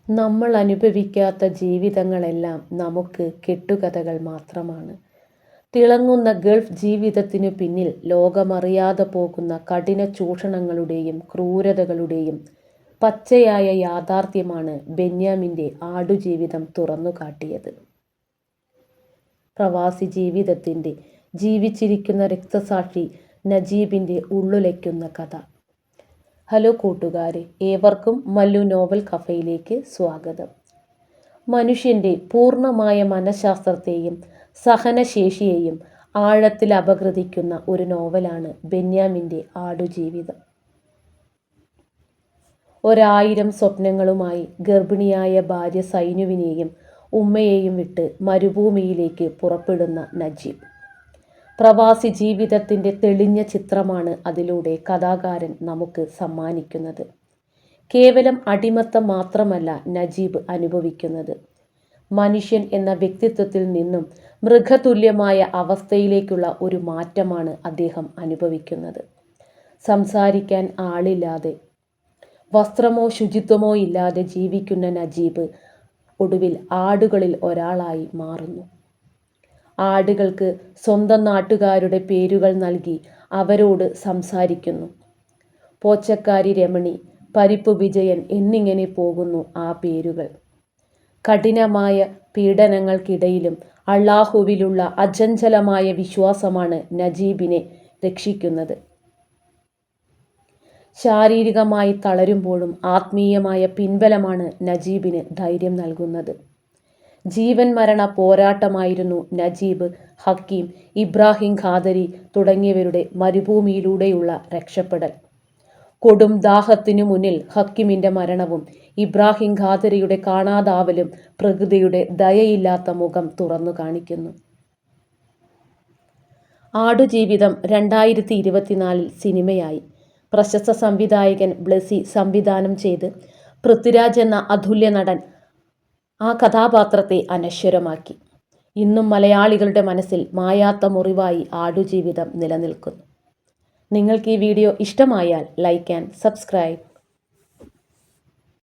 നമ്മൾ അനുഭവിക്കാത്ത ജീവിതങ്ങളെല്ലാം നമുക്ക് കെട്ടുകഥകൾ മാത്രമാണ്. തിളങ്ങുന്ന ഗൾഫ് ജീവിതത്തിനു പിന്നിൽ ലോകമറിയാതെ പോകുന്ന കഠിന ചൂഷണങ്ങളുടെയും ക്രൂരതകളുടെയും പച്ചയായ യാഥാർത്ഥ്യമാണ് ബെന്യാമിൻ്റെ ആടുജീവിതം തുറന്നുകാട്ടിയത്. പ്രവാസി ജീവിതത്തിൻ്റെ ജീവിച്ചിരിക്കുന്ന രക്തസാക്ഷി നജീബിൻ്റെ ഉള്ളുലയ്ക്കുന്ന കഥ. ഹലോ കൂട്ടുകാരെ, ഏവർക്കും മല്ലു നോവൽ കഫയിലേക്ക് സ്വാഗതം. മനുഷ്യൻ്റെ പൂർണ്ണമായ മനഃശാസ്ത്രത്തെയും സഹനശേഷിയെയും ആഴത്തിൽ അപഗ്രഥിക്കുന്ന ഒരു നോവലാണ് ബെന്യാമിൻ്റെ ആടുജീവിതം. 1000 സ്വപ്നങ്ങളുമായി ഗർഭിണിയായ ഭാര്യ സൈനുവിനെയും ഉമ്മയെയും വിട്ട് മരുഭൂമിയിലേക്ക് പുറപ്പെടുന്ന നജീബ്. പ്രവാസി ജീവിതത്തിൻ്റെ തെളിഞ്ഞ ചിത്രമാണ് അതിലൂടെ കഥാകാരൻ നമുക്ക് സമ്മാനിക്കുന്നത്. കേവലം അടിമത്തം മാത്രമല്ല നജീബ് അനുഭവിക്കുന്നത്. മനുഷ്യൻ എന്ന വ്യക്തിത്വത്തിൽ നിന്നും മൃഗതുല്യമായ അവസ്ഥയിലേക്കുള്ള ഒരു മാറ്റമാണ് അദ്ദേഹം അനുഭവിക്കുന്നത്. സംസാരിക്കാൻ ആളില്ലാതെ, വസ്ത്രമോ ശുചിത്വമോ ഇല്ലാതെ ജീവിക്കുന്ന നജീബ് ഒടുവിൽ ആടുകളിൽ ഒരാളായി മാറുന്നു. ആടുകൾക്ക് സ്വന്തം നാട്ടുകാരുടെ പേരുകൾ നൽകി അവരോട് സംസാരിക്കുന്നു. പോച്ചക്കാരി രമണി, പരിപ്പ് വിജയൻ എന്നിങ്ങനെ പോകുന്നു ആ പേരുകൾ. കഠിനമായ പീഡനങ്ങൾക്കിടയിലും അള്ളാഹുവിലുള്ള അചഞ്ചലമായ വിശ്വാസമാണ് നജീബിനെ രക്ഷിക്കുന്നത്. ശാരീരികമായി തളരുമ്പോഴും ആത്മീയമായ പിൻബലമാണ് നജീബിന് ധൈര്യം നൽകുന്നത്. ജീവൻ മരണ പോരാട്ടമായിരുന്നു നജീബ്, ഹക്കീം, ഇബ്രാഹിം ഖാദരി തുടങ്ങിയവരുടെ മരുഭൂമിയിലൂടെയുള്ള രക്ഷപ്പെടൽ. കൊടും ദാഹത്തിനു മുന്നിൽ ഹക്കീമിൻ്റെ മരണവും ഇബ്രാഹിം ഖാദരിയുടെ കാണാതാവലും പ്രകൃതിയുടെ ദയയില്ലാത്ത മുഖം തുറന്നു കാണിക്കുന്നു. ആടുജീവിതം 2024 സിനിമയായി. പ്രശസ്ത സംവിധായകൻ ബ്ലെസി സംവിധാനം ചെയ്ത് പൃഥ്വിരാജ് എന്ന അതുല്യ നടൻ ആ കഥാപാത്രത്തെ അനശ്വരമാക്കി. ഇന്നും മലയാളികളുടെ മനസ്സിൽ മായാത്ത മുറിവായി ആടുജീവിതം നിലനിൽക്കുന്നു. നിങ്ങൾക്ക് ഈ വീഡിയോ ഇഷ്ടമായാൽ ലൈക്ക് ആൻഡ് സബ്സ്ക്രൈബ്.